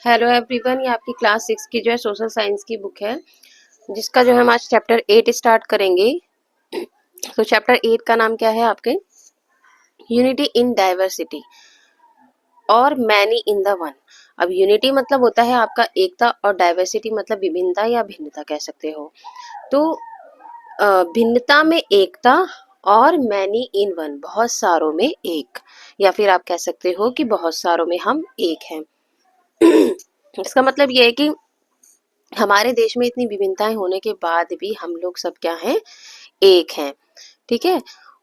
Hello everyone, ये आपकी class 6 की जो है सोशल साइंस की बुक है, जिसका जो है हम आज चैप्टर 8 स्टार्ट करेंगे। तो चैप्टर 8 का नाम क्या है आपके? यूनिटी इन डाइवर्सिटी और मैनी इन द वन। अब यूनिटी मतलब होता है आपका एकता और डाइवर्सिटी मतलब विभिन्नता या भिन्नता कह सकते हो। तो भिन्नता में एकता और मैनी इन वन बहुत सारों में एक, या फिर आप कह सकते हो कि बहुत सारों में हम एक हैं। इसका मतलब ये है कि हमारे देश में इतनी विभिन्नताएं होने के बाद भी हम लोग सब क्या हैं? एक हैं। ठीक है।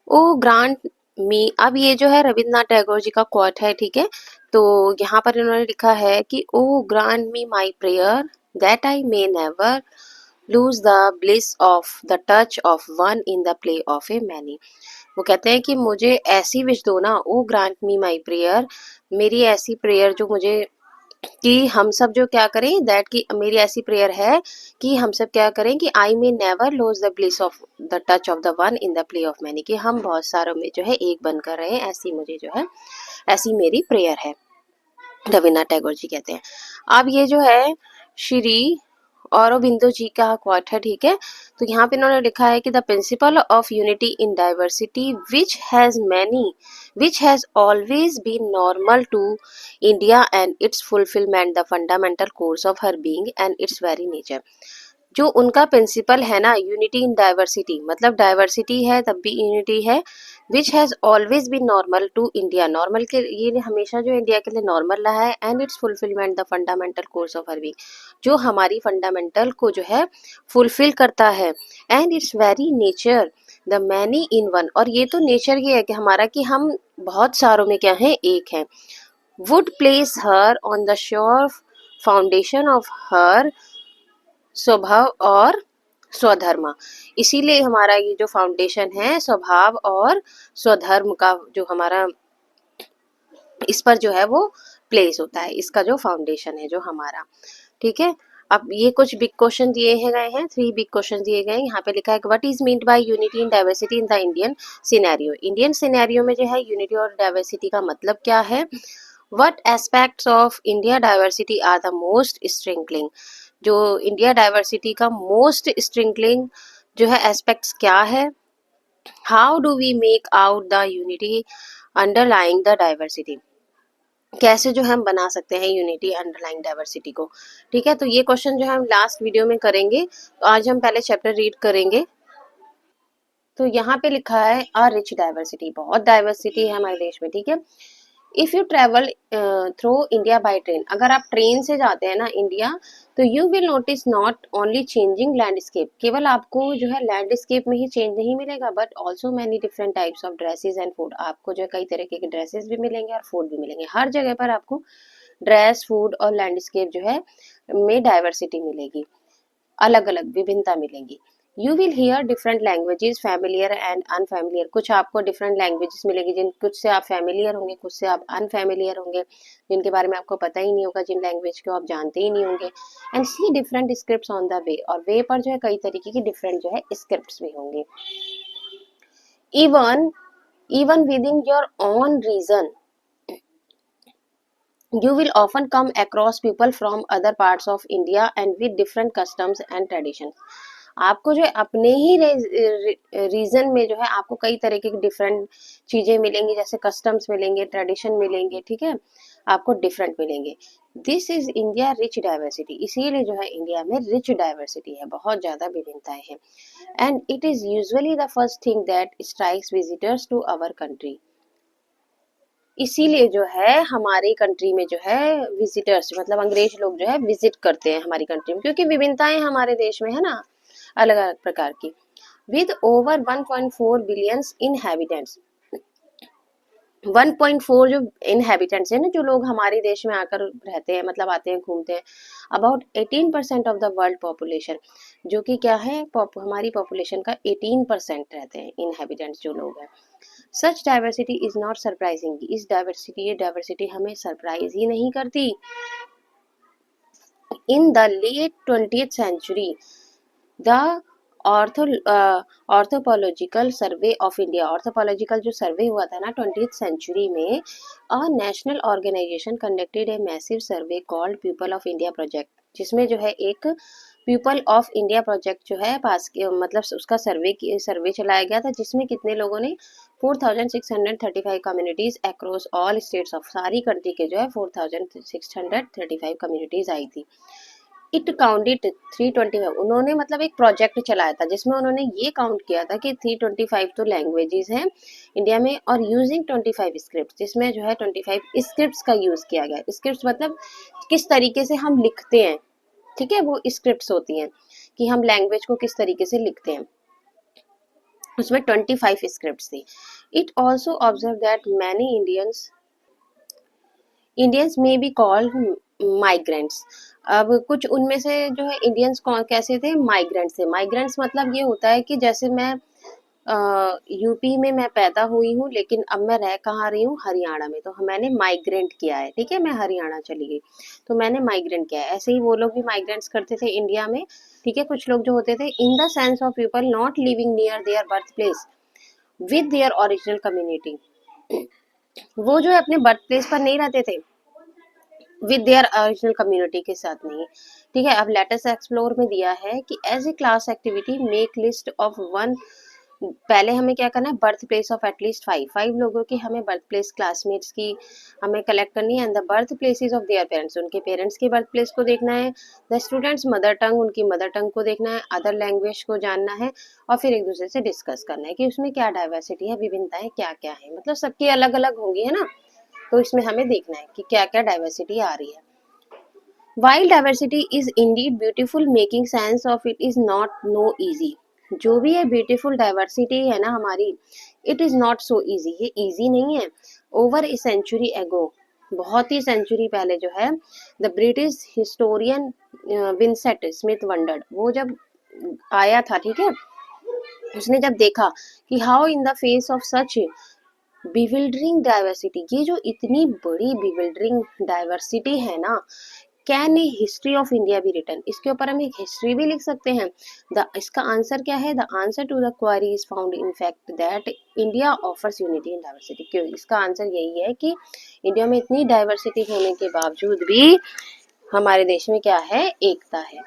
ओ ग्रांट मी, अब ये जो है रविन्द्रनाथ टैगोर जी का कोट है। ठीक है। तो यहाँ पर इन्होंने लिखा है कि O grant me my prayer that I may never lose the bliss of the touch of one in the play of a many. वो कहते हैं कि मुझे ऐसी विश दो ना, ओ ग्रांट मी माई प्रेयर, मेरी ऐसी प्रेयर जो मुझे, कि हम सब जो क्या करें, दैट की मेरी ऐसी प्रेयर है कि हम सब क्या करें कि I may never lose the bliss of the touch of the one in the play of many, कि हम बहुत सारों में जो है एक बनकर रहे, ऐसी मुझे जो है, ऐसी मेरी प्रेयर है। रविन्द्रनाथ टैगोर जी कहते हैं। अब ये जो है श्री औरोबिंदो जी का क्वाट है। ठीक है। तो यहाँ पे इन्होंने लिखा है कि the principle of unity in diversity which has always been normal to India and its fulfilment the fundamental course of her being and its very nature. जो उनका प्रिंसिपल है ना, यूनिटी इन डाइवर्सिटी, मतलब डाइवर्सिटी है तब भी unity है। Which has always been normal to India, normal के ये हमेशा जो इंडिया के लिए नॉर्मल रहा है, and its fulfilment the fundamental course of her being, जो हमारी फंडामेंटल को जो है फुलफिल करता है, and its very nature the many in one, और ये तो नेचर ही है कि हमारा, कि हम बहुत सारों में क्या है, एक है। Would place her on the sure foundation of her स्वभाव और स्वधर्म। इसीलिए हमारा ये जो फाउंडेशन है स्वभाव और स्वधर्म का, जो हमारा इस पर जो है वो प्लेस होता है, इसका जो फाउंडेशन है जो हमारा। ठीक है। अब ये कुछ बिग क्वेश्चन दिए हैं गए हैं, 3 बिग क्वेश्चन दिए गए हैं। यहाँ पे लिखा है what is meant by unity in diversity in the Indian scenario. Indian scenario में जो है यूनिटी और डाइवर्सिटी का मतलब क्या है। What aspects of India diversity are the most striking, जो इंडिया डाइवर्सिटी का मोस्ट स्ट्रिंगलिंग जो है एस्पेक्ट्स क्या है। How do we make out the unity underlying the diversity, कैसे जो हम बना सकते हैं यूनिटी अंडरलाइंग डाइवर्सिटी को। ठीक है। तो ये क्वेश्चन जो है हम लास्ट वीडियो में करेंगे। तो आज हम पहले चैप्टर रीड करेंगे। तो यहाँ पे लिखा है अ रिच डाइवर्सिटी, बहुत डाइवर्सिटी है हमारे देश में। ठीक है। If you travel through India by train, अगर आप ट्रेन से जाते हैं ना इंडिया, तो you will notice not only changing landscape, केवल आपको जो है लैंडस्केप में ही चेंज नहीं मिलेगा, but also many different types of dresses and food, आपको जो है कई तरीके के ड्रेसेस भी मिलेंगे और फूड भी मिलेंगे। हर जगह पर आपको ड्रेस, फूड और लैंडस्केप जो है में डाइवर्सिटी मिलेगी, अलग अलग विभिन्नता मिलेंगी। You will hear different languages familiar and unfamiliar, कुछ आपको डिफरेंट लैंग्वेजेस मिलेगी, जिन कुछ से आप फैमिलियर होंगे, कुछ से आप अनफैमिलियर होंगे, जिनके बारे में आपको पता ही नहीं होगा, जिन लैंग्वेज को आप जानते ही नहीं होंगे। And see different script on the way, और वे पर जो है कई तरीके की डिफरेंट जो है स्क्रिप्ट भी होंगे। Even even within your own region you will often come across people from other parts of India and with different customs and traditions. आपको जो है अपने ही रीजन में जो है आपको कई तरह की डिफरेंट चीजें मिलेंगी, जैसे कस्टम्स मिलेंगे, ट्रेडिशन मिलेंगे। ठीक है। आपको डिफरेंट मिलेंगे। This is India rich diversity, इसीलिए जो है इंडिया में रिच डाइवर्सिटी है, बहुत ज्यादा विभिन्नताएं हैं। And it is usually the first thing that strikes visitors to our country, इसीलिए जो है हमारी कंट्री में जो है विजिटर्स, मतलब अंग्रेज लोग जो है विजिट करते हैं हमारी कंट्री में, क्योंकि विभिन्नताएं हमारे देश में है ना, अलग अलग प्रकार की। विद ओवर 1.4 बिलियन इनहेबिटेंट्स, 1.4 जो इनहेबिटेंट्स है ना, जो लोग हमारे देश में आकर रहते हैं, मतलब आते हैं, घूमते हैं। About 18% of the world population, जो कि क्या है, हमारी पॉपुलेशन का 18% रहते हैं इनहेबिटेंट्स जो लोग हैं। Such diversity is not surprising, इस डाइवर्सिटी हमें सरप्राइज ही नहीं करती। In the late 20th century the ऑर्थो anthropological survey of India, anthropological जो सर्वे हुआ था ना 20th सेंचुरी में, uh national organisation conducted a massive survey called People of India Project, जिसमें जो है एक पीपल ऑफ इंडिया प्रोजेक्ट जो है मतलब उसका सर्वे चलाया गया था, जिसमें कितने लोगों ने 4635 communities across all states of, सारी कंट्री के जो है 4635 कम्युनिटीज आई थी। इट काउंटेड 325, उन्होंने मतलब एक प्रोजेक्ट चलाया था जिसमें उन्होंने ये काउंट किया था कि 325 तो लैंग्वेजेस हैं इंडिया में, और यूजिंग 25 स्क्रिप्ट, जिसमें जो है 25 स्क्रिप्ट्स का यूज किया गया। स्क्रिप्ट्स मतलब किस तरीके से हम लिखते हैं, ठीक है, वो स्क्रिप्ट्स होती हैं कि हम लैंग्वेज को किस तरीके से लिखते हैं, उसमें 25 स्क्रिप्ट्स थी। It also observe that many Indians में बी कॉल्ड माइग्रेंट्स। अब कुछ उनमें से जो है इंडियंस कैसे थे, माइग्रेंट्स थे। माइग्रेंट्स मतलब ये होता है कि जैसे मैं यूपी में मैं पैदा हुई हूँ, लेकिन अब मैं रह कहाँ रही हूँ, हरियाणा में, तो मैंने माइग्रेंट किया है, ठीक है, मैं हरियाणा चली गई तो मैंने माइग्रेंट किया है। ऐसे ही वो लोग भी माइग्रेंट्स करते थे इंडिया में, ठीक है। कुछ लोग जो होते थे in the sense of people not living near there birth place with their original community, वो जो है अपने बर्थ प्लेस पर नहीं रहते थे विद देयर ओरिजिनल कम्युनिटी के साथ नहीं, ठीक है। अब लेटेस्ट एक्सप्लोर में दिया है कि as a class activity make list of one, पहले हमें क्या करना है, बर्थ प्लेस ऑफ एटलीस्ट 5 लोगों की हमें बर्थ प्लेस क्लासमेट्स की हमें कलेक्ट करनी है, and the birth places of their parents, उनके पेरेंट्स की बर्थ प्लेस को देखना है, द स्टूडेंट्स मदर टंग, उनकी मदर टंग को देखना है, अदर लैंग्वेज को जानना है, और फिर एक दूसरे से डिस्कस करना है कि उसमें क्या डाइवर्सिटी है, विभिन्नताएं क्या क्या है, मतलब सबकी अलग अलग होंगी, है ना, तो इसमें हमें देखना है कि क्या क्या डाइवर्सिटी आ रही है। While diversity is indeed beautiful, making sense of it is not no easy. जो भी है ब्यूटीफुल डाइवर्सिटी है ना हमारी, it is not so easy, ये इजी नहीं है। ओवर ए सेंचुरी एगो, बहुत ही सेंचुरी पहले जो है, the British historian Vincent Smith wondered, वो जब आया था, ठीक है, उसने जब देखा कि how in the face of such bewildering diversity, ये जो इतनी बड़ी बिविल्डरिंग डाइवर्सिटी है ना, can a history of India be written, इसके ऊपर हम एक हिस्ट्री भी लिख सकते हैं। इसका आंसर क्या है, the answer to the query is found in fact that India offers unity in diversity. क्यों, इसका आंसर यही है कि इंडिया में इतनी डाइवर्सिटी होने के बावजूद भी हमारे देश में क्या है, एकता है,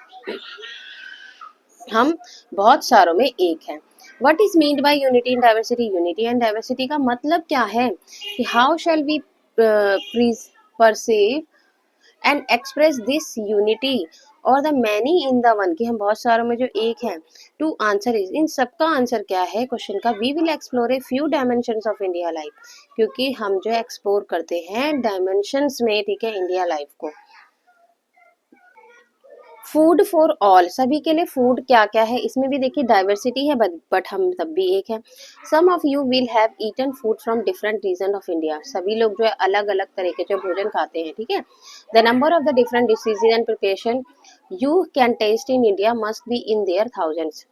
हम बहुत सारों में एक हैं। What is meant by unity in diversity? Unity and diversity का मतलब क्या है कि how shall we perceive and express this unity और the many in the one, कि हम बहुत सारों में जो एक हैं। To answer is, इन सबका आंसर क्या है क्वेश्चन का, we will explore a few dimensions of India life, क्योंकि हम जो एक्सप्लोर करते हैं डायमेंशंस में, ठीक है, इंडिया लाइफ को। फूड फॉर ऑल, सभी के लिए फूड क्या क्या है, इसमें भी देखिए डाइवर्सिटी है, बट हम तब भी एक है। Some of you will have eaten food from different region of India, सभी लोग जो है अलग अलग तरह के जो भोजन खाते हैं, ठीक है। The number of the different dishes and preparation you can taste in India must be in their thousands.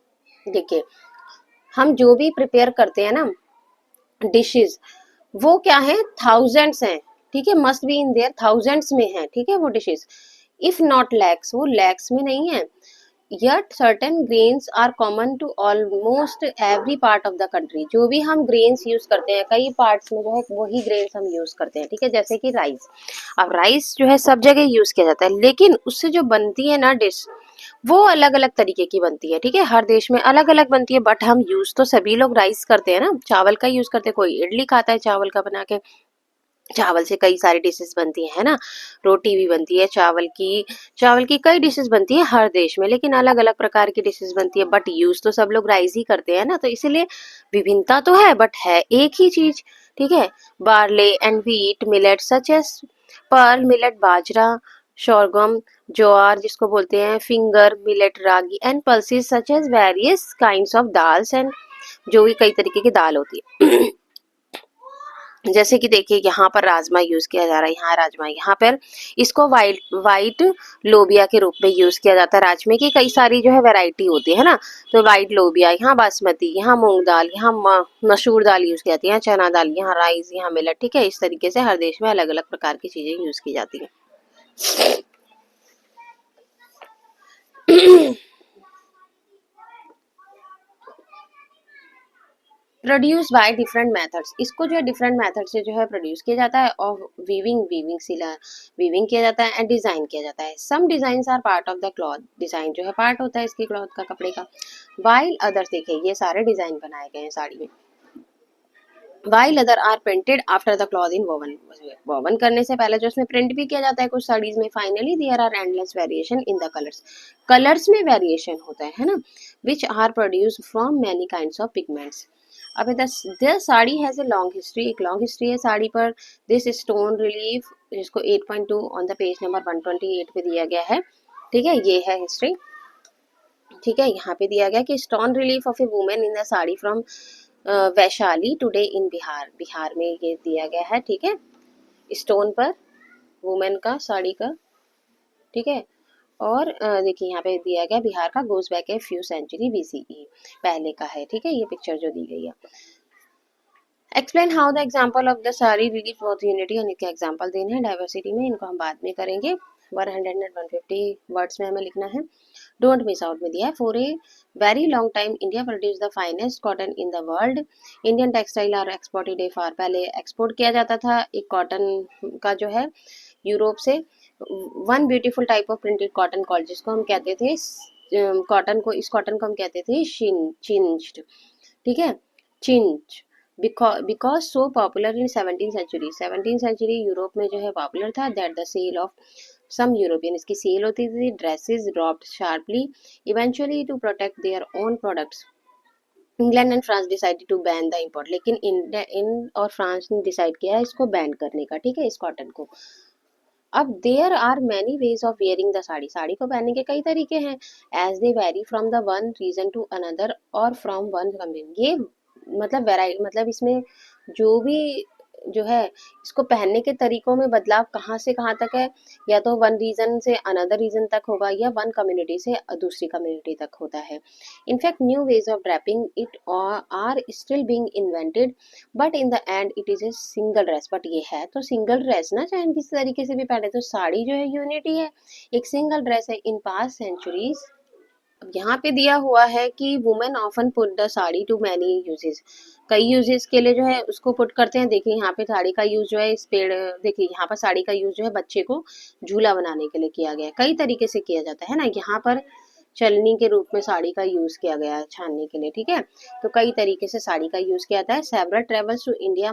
देखिए हम जो भी प्रिपेयर करते हैं ना डिशेज, वो क्या है, थाउजेंड्स हैं, ठीक है, must be in their thousands में है, ठीक है, वो डिशेज। इफ नॉट लैक्स, वो लैक्स में नहीं है। Yet certain grains are common to almost every part of the country, जो भी हम ग्रेन्स यूज करते हैं कई पार्ट्स में जो है वही ग्रेन्स हम यूज करते हैं, ठीक है, जैसे कि राइस। अब राइस जो है सब जगह यूज किया जाता है, लेकिन उससे जो बनती है ना डिश, वो अलग अलग तरीके की बनती है, ठीक है, हर देश में अलग अलग बनती है, बट हम यूज तो सभी लोग राइस करते हैं ना, चावल का यूज करते हैं, कोई इडली खाता है चावल का बना के, चावल से कई सारी डिशेस बनती है ना, रोटी भी बनती है चावल की कई डिशेस बनती है हर देश में, लेकिन अलग अलग प्रकार की डिशेस बनती है, बट यूज तो सब लोग राइस ही करते हैं ना, तो इसीलिए विभिन्नता तो है बट है एक ही चीज, ठीक है। Barley and wheat millet such as pearl millet bajra, sorghum jowar जिसको बोलते हैं, finger millet ragi, and pulses such as various kinds of dals, and जो भी कई तरीके की दाल होती है। जैसे कि देखिए यहाँ पर राजमा यूज किया जा रहा है, यहाँ राजमा, यहाँ पर इसको वाइट लोबिया के रूप में यूज किया जाता है। राजमे की कई सारी जो है वैरायटी होती है ना, तो वाइट लोबिया, यहाँ बासमती, यहाँ मूंग दाल, यहाँ मसूर दाल यूज की जाती है, यहाँ चना दाल, यहाँ राइस, यहाँ मिलेट, ठीक है। इस तरीके से हर देश में अलग अलग प्रकार की चीजें यूज की जाती है। प्रोड्यूस बाय डिफरेंट मेथड्स, इसको जो है डिफरेंट मेथड से जो है प्रोड्यूस किया जाता है, और वीविंग सिला वीविंग किया जाता है एंड डिजाइन किया जाता है। Some design are part of the cloth, design जो है पार्ट होता है इसकी क्लॉथ का, कपड़े का। वाइल अदर्स, देखिए ये सारे डिजाइन बनाए गए हैं साड़ी में। While other are printed after the cloth in woven, woven करने से पहले जो उसमें प्रिंट भी किया जाता है कुछ साड़ीज में। Finally there are endless variation in the colours, colours में वेरिएशन होता है ना, which are produced from many kinds of pigments. अब the sari has a long history, एक लॉन्ग हिस्ट्री है साड़ी पर। दिस स्टोन रिलीफ, जिसको 8.2 ऑन द पेज नंबर 128 पे दिया गया है, ठीक है, ये है हिस्ट्री। ठीक है, यहाँ पे दिया गया कि stone relief of A women in the sari from Vaishali today in Bihar, Bihar में ये दिया गया है। ठीक है, स्टोन पर वुमेन का, साड़ी का। ठीक है, और देखिए यहाँ पे दिया गया बिहार का, goes back a few century BCE, पहले का है। ठीक है, ये पिक्चर जो दी गई है। Explain how the example of the sari relief both unity, यानी कि एग्जाम्पल देने हैं डाइवर्सिटी में, इनको हम बाद में करेंगे। 150 वर्ड्स में हमें लिखना है। डोंट मिस आउट में दिया है। For a very long time India produce the finest cotton in the world, Indian textile are exported ए फार, पहले एक्सपोर्ट किया जाता था एक कॉटन का जो है यूरोप से। One beautiful type of printed cotton called, जिसको हम कहते थे कॉटन को, इस कॉटन को हम कहते थे चिंज्ड। ठीक है, change, because so popular in 17th century Europe में जो है पॉपुलर था, that the sale of some European, इसकी सेल होती थी, dresses dropped sharply eventually to protect their own products. England and France decided to ban the import, लेकिन इन और फ्रांस ने डिसाइड किया है इसको बैन करने का। ठीक है, इस कॉटन को। अब there are many ways of wearing the sari, sari को पहनने के कई तरीके हैं, as they vary from the one region to another और फ्रॉम वन कम्युनिटी, ये मतलब वेराइटी, मतलब इसमें जो भी जो है इसको पहनने के तरीकों में बदलाव कहाँ से कहाँ तक है, या तो वन रीजन से अनदर रीजन तक होगा, या वन कम्युनिटी से दूसरी कम्युनिटी तक होता है। In fact new ways of draping it are still being invented, but in the end it is a single dress, but ये है तो सिंगल ड्रेस ना, चाहे हम किसी तरीके से भी पहने, तो साड़ी जो है यूनिटी है, एक सिंगल ड्रेस है। इन पास्ट सेंचुरीज, यहाँ पे दिया हुआ है कि women often put the sari to many uses, कई यूजेस के लिए जो है उसको पुट करते हैं। देखिए यहाँ पे साड़ी का यूज जो है इस पेड़, देखिए यहाँ पर साड़ी का यूज जो है बच्चे को झूला बनाने के लिए किया गया है, कई तरीके से किया जाता है ना। यहाँ पर चलनी के रूप में साड़ी का यूज किया गया है छानने के लिए। ठीक है, तो कई तरीके से साड़ी का यूज किया जाता है। Several travels to India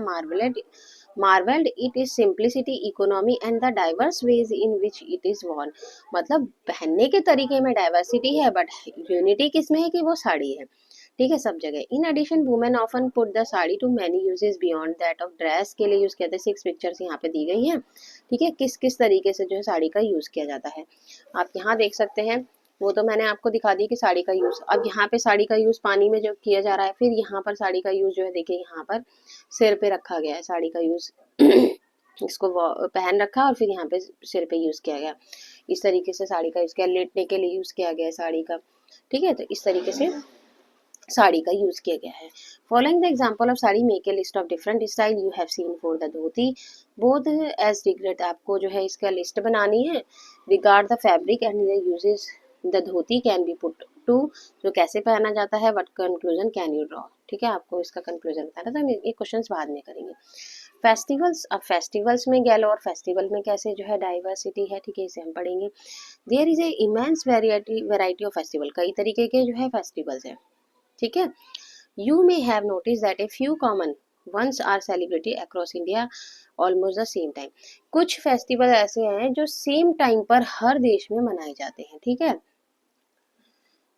marveled it is simplicity, economy and the diverse ways in which it is worn, मतलब पहनने के तरीके में डाइवर्सिटी है, बट यूनिटी किसमें है कि वो साड़ी है। ठीक है, सब जगह। In addition women often put the sari to many uses beyond that of dress, के लिए यूज किया था। 6 पिक्चर्स यहाँ पे दी गई हैं। ठीक है, किस किस तरीके से जो है साड़ी का यूज किया जाता है, आप यहाँ देख सकते हैं। वो तो मैंने आपको दिखा दी कि साड़ी का यूज। अब यहाँ पे साड़ी का यूज पानी में जो किया जा रहा है, फिर यहाँ पर साड़ी का यूज जो है, देखिए यहाँ पर सिर पे रखा गया है साड़ी का यूज इसको पहन रखा और फिर यहाँ पे सिर पे यूज किया गया, इस तरीके से साड़ी का यूज किया, लेटने के लिए यूज किया गया है साड़ी का। ठीक है, तो इस तरीके से साड़ी का यूज किया गया है। Following the example of sari, make a list of different style you have seen for the dhoti both as regret, आपको जो है इसका लिस्ट बनानी है। Regard the fabric and the uses, the dhoti can be put to, जो कैसे पहना जाता है, what conclusion can you draw. ठीक है, आपको इसका कंक्लूजन बताना, तो हम ये क्वेश्चंस बाद में करेंगे। फेस्टिवल्स, अब फेस्टिवल्स में गैलो और फेस्टिवल में कैसे जो है डाइवर्सिटी है, ठीक है, इसे हम पढ़ेंगे। There is a immense variety of festival, कई तरीके के जो है फेस्टिवल्स हैं। ठीक है, you may have notice that a few common ones are celebrated across India almost the same time, कुछ फेस्टिवल ऐसे हैं जो सेम टाइम पर हर देश में मनाए जाते हैं। ठीक है,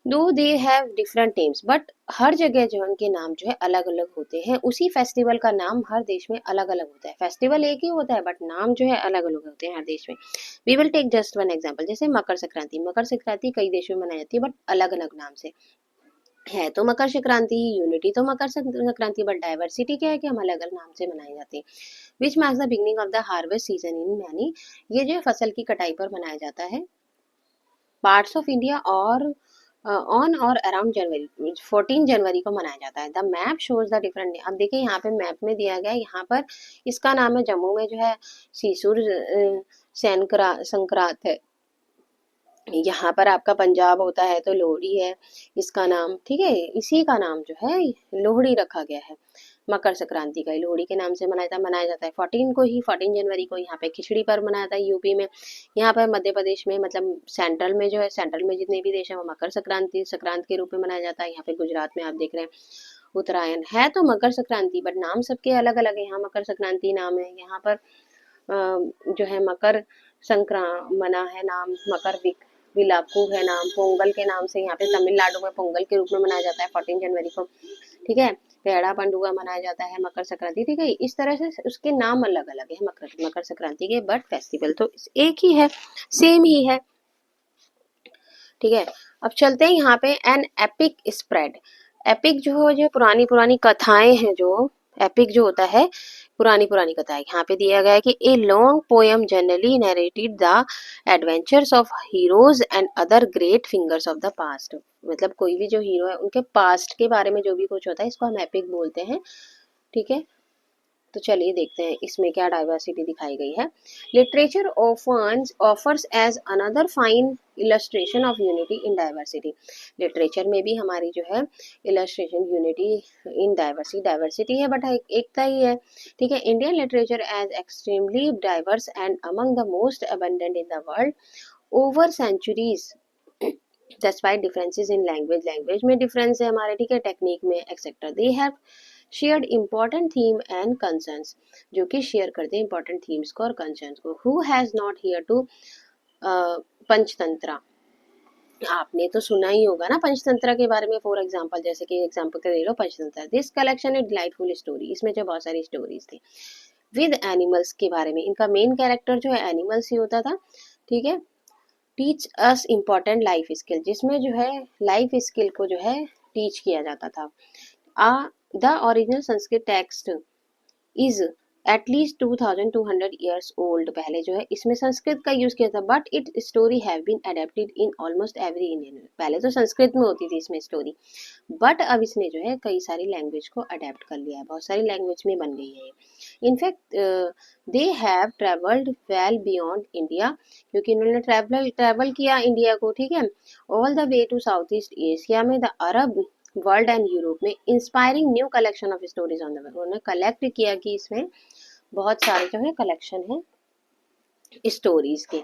though they have different names, but हर जगह जो उनके नाम जो है अलग अलग होते हैं, उसी फेस्टिवल का नाम हर देश में अलग अलग होता है। फेस्टिवल एक ही होता है, बट नाम जो है अलग अलग होते हैं हर देश में। We will take just one example, जैसे मकर संक्रांति, मकर संक्रांति कई देशों में मनाई जाती है, बट अलग अलग नाम से है। तो मकर संक्रांति ही, यूनिटी तो मकर संक्रांति, बट डाइवर्सिटी क्या है कि हम अलग अलग नाम से मनाए जाते हैं। Which marks the beginning of the harvest season in many, ये जो है फसल की कटाई पर मनाया जाता है। पार्ट्स ऑफ इंडिया और ऑन और अराउंड जनवरी, 14 जनवरी को मनाया जाता है। The map shows the different, अब देखिए यहाँ पे मैप में दिया गया है, यहाँ पर इसका नाम है जम्मू में जो है सीसुर संक्रांत है, यहाँ पर आपका पंजाब होता है तो लोहड़ी है इसका नाम, ठीक है, इसी का नाम जो है लोहड़ी रखा गया है। मकर संक्रांति का ही लोहड़ी के नाम से मनाया जाता है 14 को ही, 14 जनवरी को। यहाँ पे खिचड़ी पर्व मनाया जाता है यूपी में। यहाँ पर मध्य प्रदेश में मतलब सेंट्रल में जो है, सेंट्रल में जितने भी देश है वो मकर संक्रांति के रूप में मनाया जाता है। यहाँ पे गुजरात में आप देख रहे हैं उत्तरायण है तो मकर संक्रांति, बट नाम सबके अलग अलग है। यहाँ मकर संक्रांति नाम है, यहाँ पर जो है मकर संक्रामना है नाम, मकर विलाकू है नाम, पोंगल के नाम से यहाँ पे तमिलनाडु में पोंगल के रूप में मनाया जाता है 14 जनवरी को, ठीक है। पेड़ा पंडुआ मनाया जाता है मकर संक्रांति, ठीक है। इस तरह से उसके नाम अलग अलग है मकर संक्रांति के, बट फेस्टिवल तो एक ही है, सेम ही है, ठीक है। अब चलते हैं यहाँ पे एन एपिक स्प्रेड। एपिक जो पुरानी पुरानी कथाएं हैं, जो एपिक जो होता है पुरानी पुरानी कथाएं, यहाँ पे दिया गया है कि a long poem generally narrated the adventures of heroes and other great fingers of the past. मतलब कोई भी जो हीरो है उनके पास्ट के बारे में जो भी कुछ होता है इसको हम एपिक बोलते हैं, ठीक है। तो चलिए देखते हैं इसमें क्या डाइवर्सिटी दिखाई गई है। Literature offers as another fine illustration of unity in diversity. Literature में भी हमारी जो है इलस्ट्रेशन यूनिटी इन डाइवर्सिटी है, बट एकता ही है, ठीक है। Indian literature as extremely diverse and among the most abundant in the world over centuries despite differences in language में डिफरेंस है हमारे, ठीक है, टेक्निक में etcetera. They have shared important theme and concerns, जो कि शेयर करते हैं इम्पोर्टेंट थीम्स को और कंसर्न्स को। Who has not hear to Panchatantra, आपने तो सुना ही होगा ना पंचतंत्र के बारे में। फॉर एग्जाम्पल, जैसे कि एग्जाम्पल के ले लो Panchatantra. This collection is delightful story, इसमें जो बहुत सारी स्टोरीज थी विद एनिमल्स के बारे में। इनका मेन कैरेक्टर जो है एनिमल्स ही होता था, ठीक है। Teach us important life skill, जिसमें जो है लाइफ स्किल को जो है टीच किया जाता था। The original Sanskrit text is at least 2200 years old. पहले जो है इसमें संस्कृत का यूज किया था, but it story have been adapted in almost every Indian. पहले तो संस्कृत में होती थी इसमें स्टोरी, बट अब इसने जो है कई सारी लैंग्वेज को अडेप्ट कर लिया है, बहुत सारी लैंग्वेज में बन गई है ये। In fact they have travelled well beyond India, क्योंकि इन्होंने ट्रेवल किया इंडिया को, ठीक है, all the way to South East Asia में, the Arab world and Europe में, inspiring new collection of stories on the world. उन्होंने कलेक्ट किया कि इसमें बहुत सारे जो है कलेक्शन है स्टोरीज के।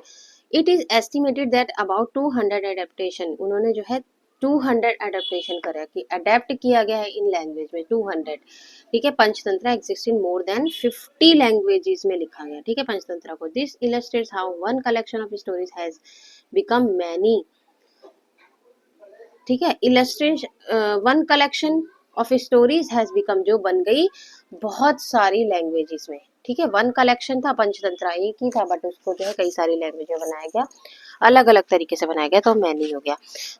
It is estimated that about 200 adaptation, उन्होंने जो है 200 एडेप्टेशन करा कि अडेप्ट किया गया है इन लैंग्वेज में 200, ठीक है। Panchatantra exist in more than 50 languages में लिखा गया, ठीक है, पंचतंत्र को। This illustrates how one collection of stories has become many, ठीक है। Illustration one collection of stories has become, जो बन गई बहुत सारी लैंग्वेजेस में, ठीक है। वन कलेक्शन था पंचतंत्र एक ही था, बट उसको जो है कई सारी लैंग्वेज में बनाया गया, अलग अलग तरीके से बनाया गया, तो मैनी हो गया।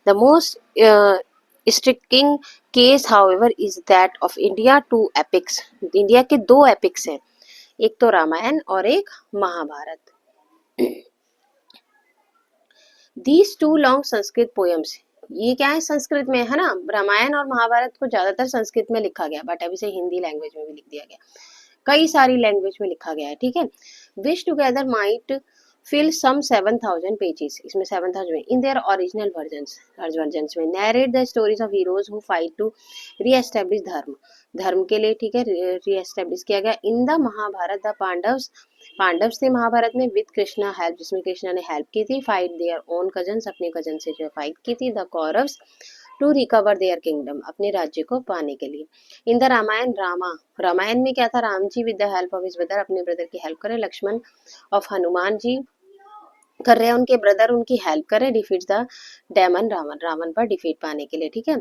The most striking case however is that of India two epics. India के दो एपिक्स हैं, एक तो रामायण और एक Mahabharata. These two long Sanskrit poems, ये क्या है संस्कृत में है ना, रामायण और महाभारत को ज्यादातर संस्कृत में लिखा गया, बट अभी से हिंदी लैंग्वेज में भी लिख दिया गया, कई सारी लैंग्वेज में लिखा गया है, ठीक है। Which together might fill some 7000 pages, इसमें 7000 में, इन देयर ओरिजिनल वर्जन्स में narrate the stories of heroes who fight to reestablish dharma के लिए, ठीक है, रीएस्टेब्लिश किया गया। In the Mahabharata the Pandavs थे महाभारत में, विद कृष्णा हेल्प, जिसमें कृष्णा ने हेल्प की थी, फाइट देयर ओन कजन्स, अपने कजन से जो फाइट की थी। The Kauravs to recover their kingdom, अपने राज्य को पाने के लिए। इन द रामायण रामायण में क्या था, Ram ji with the help of his brother, अपने ब्रदर की हेल्प करे, लक्ष्मण ऑफ हनुमान जी कर रहे हैं उनके ब्रदर उनकी हेल्प करे, डिफीट द डेमन रावण पर डिफीट पाने के लिए, ठीक है।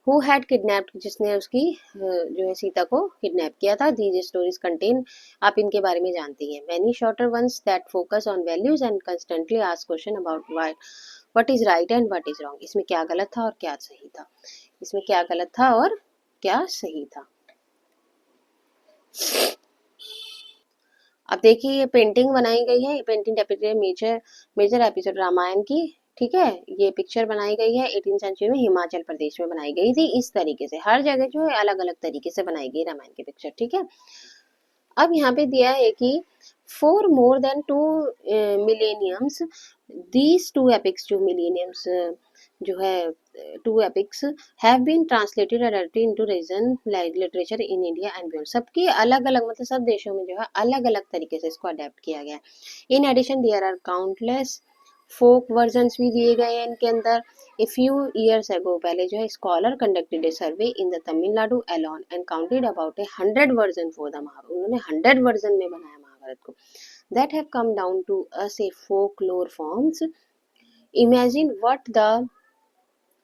हु हैड किडनैप्ड, जिसने उसकी जो है सीता को किडनैप किया था। दीज स्टोरीज कंटेन, आप इनके बारे में जानती हैं, many shorter ones that focus on values and constantly ask question about what is right and what is wrong. इसमें क्या गलत था और क्या सही था, इसमें क्या गलत था और क्या सही था। अब देखिए ये पेंटिंग बनाई गई है, ये painting depicted major episode Ramayana की, ठीक है। ये पिक्चर बनाई गई है 18 सेंचुरी में हिमाचल प्रदेश में बनाई गई थी। इस तरीके से हर जगह जो है अलग अलग तरीके से बनाई गई रामायण की पिक्चर, ठीक है। अब यहाँ पे दिया है कि for more than 2 millenniums these two epics जो मिलीनियम्स जो है two epics have been translated adeptly into region literature in India and beyond. सबकी अलग अलग मतलब सब देशों में जो है अलग अलग तरीके से इसको अडेप्ट किया गया है। In addition there are countless folk versions भी दिए गए हैं इनके अंदर। ए फ्यू ईयर्स अगो पहले जो है scholar conducted a survey in the Tamil Nadu alone and counted about 100 version for the Mahabharata. उन्होंने 100 वर्जन में बनाया महाभारत को। That have come down to us a folklore forms. Imagine what the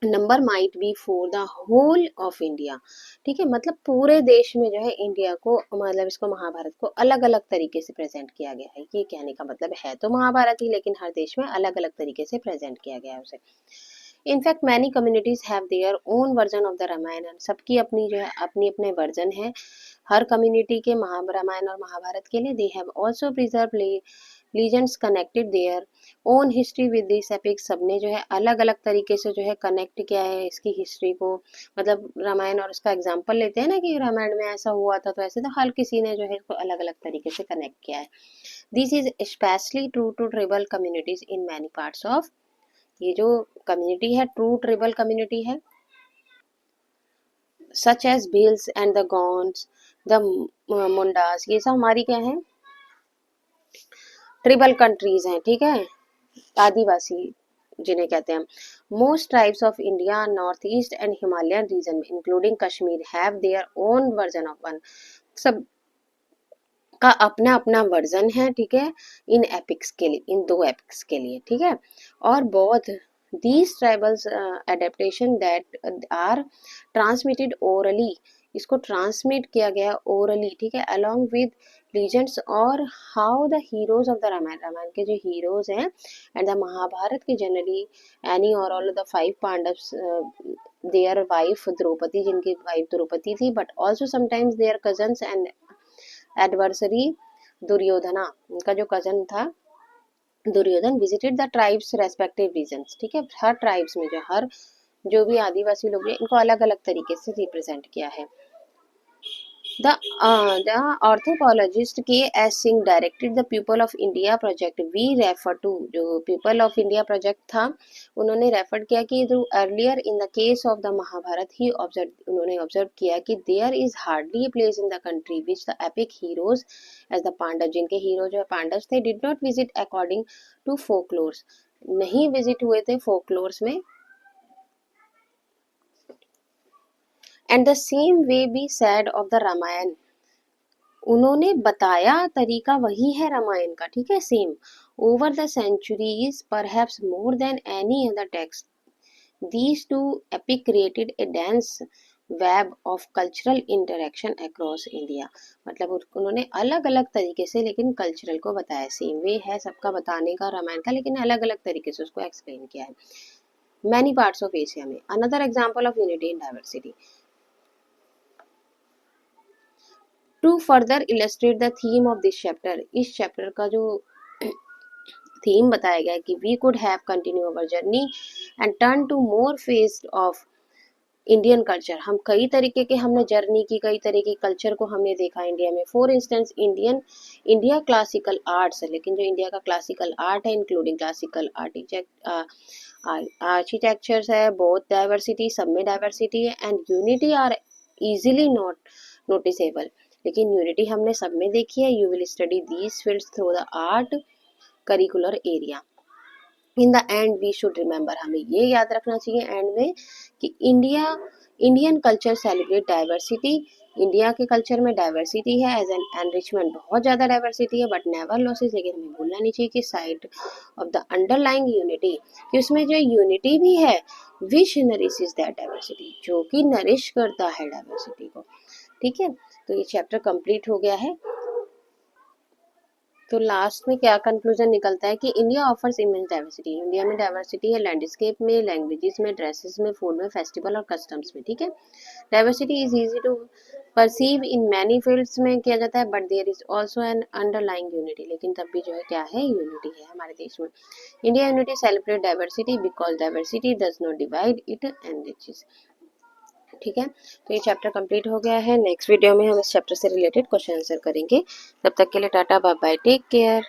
number might be for the whole of India. ठीक है, मतलब पूरे देश में जो है इंडिया को मतलब इसको महाभारत को अलग अलग तरीके से प्रेजेंट किया गया है। ये कहने का मतलब है तो महाभारत ही, लेकिन हर देश में अलग अलग तरीके से प्रेजेंट किया गया है उसे। In fact many communities have their own version of the Ramayana. सबकी अपनी जो है अपनी अपने वर्जन है हर कम्युनिटी के रामायण और महाभारत के लिए। They have also preserve legends connected their own history with this epic. सबने जो है अलग अलग तरीके से जो है कनेक्ट किया है इसकी हिस्ट्री को। मतलब रामायण और उसका एग्जाम्पल लेते हैं ना कि रामायण में ऐसा हुआ था, तो ऐसे तो हर किसी ने जो है इसको अलग अलग तरीके से कनेक्ट किया है। This is specially true to tribal communities in many parts of. ये जो कम्युनिटी है ट्रू ट्राइबल कम्युनिटी है, such as Bhils and the Gonds the Mundas. ये सब हमारी क्या है, ट्राइबल कंट्रीज हैं। ठीक है, आदिवासी जिन्हें कहते हैं। Most tribes of India North East and Himalayan region में including Kashmir have their own version of one. सब का अपना अपना वर्जन है। ठीक है, इन एपिक्स के लिए, इन दो एपिक्स के लिए। ठीक है, और बौद्ध these tribals adaptation that are transmitted orally. इसको ट्रांसमिट किया गया ओरली। ठीक है, अलॉन्ग विद लीजेंड्स और how the heroes of the Ramayana, Ramayana के जो हीरोज हैं एंड द महाभारत के जनरली एनी और all the 5 Pandavas their wife Draupadi, जिनकी वाइफ द्रौपदी थी, but also sometimes their cousins and adversary Duryodhana, उनका जो कजन था Duryodhan, visited the tribes respective regions. ठीक है, हर ट्राइब्स में जो भी आदिवासी लोग हैं इनको अलग अलग तरीके से रिप्रेजेंट किया है। The ornithologist K.S. Singh directed the People of India project. We refer to जो People of India project था, उन्होंने रेफर किया कि जो earlier in the case of the Mahabharat he observed, उन्होंने ऑब्जर्व किया कि there is hardly a place in the country which the epic heroes as the Pandav, जिनके हीरो जो है पांडव थे, did not visit according to folklores, नहीं visit हुए थे folklores में। And the same way be said of the Ramayana, उन्होंने बताया तरीका वही है रामायण का। ठीक है, same over the centuries perhaps more than any other text these two epic created a dense web of cultural interaction across India. मतलब उन्होंने अलग अलग तरीके से लेकिन कल्चरल को बताया। सेम वे है सबका बताने का रामायण का, लेकिन अलग अलग तरीके से उसको एक्सप्लेन किया है मैनी पार्ट्स ऑफ एशिया में। Another example of unity in diversity. To further illustrate the theme of this chapter, इस चैप्टर का जो थीम बताया गया है कि we could have continue our journey and turn to more face of Indian culture. हम कई तरीके के हमने जर्नी की, कई तरह के कल्चर को हमने देखा इंडिया में। For instance India classical arts, लेकिन जो इंडिया का क्लासिकल आर्ट है इंक्लूडिंग क्लासिकल आर्किटेक्चर्स है, बहुत डाइवर्सिटी, सब में डाइवर्सिटी है and unity are easily not noticeable. लेकिन यूनिटी हमने सब में देखी है। You will study these fields through the art curricular area. In the end we should remember, हमें ये याद रखना चाहिए एंड में कि Indian culture celebrate diversity. India के कल्चर में डाइवर्सिटी है एज एन एनरिचमेंट, बहुत ज़्यादा डाइवर्सिटी है, बट नेवर लॉसेस। लेकिन हमें भूलना नहीं चाहिए कि side of the underlying unity, कि उसमें जो यूनिटी भी है विच नरिशेस दैट डाइवर्सिटी, जो कि नरिश करता है डाइवर्सिटी को। ठीक है, तो ये चैप्टर कंप्लीट हो गया है। तो लास्ट में क्या कंक्लूजन निकलता है कि India offers immense diversity. India में डाइवर्सिटी है लैंडस्केप में, लैंग्वेजेस में, ड्रेसेस में, फूड में, फेस्टिवल और कस्टम्स में। ठीक है, diversity is easy to perceive in many fields में किया जाता है, but there is also an underlying unity. लेकिन तब भी जो है क्या है, यूनिटी है हमारे देश में। India unity celebrate diversity because diversity does not divide, it enriches. ठीक है, तो ये चैप्टर कंप्लीट हो गया है। नेक्स्ट वीडियो में हम इस चैप्टर से रिलेटेड क्वेश्चन आंसर करेंगे। तब तक के लिए टाटा बाय बाय, टेक केयर।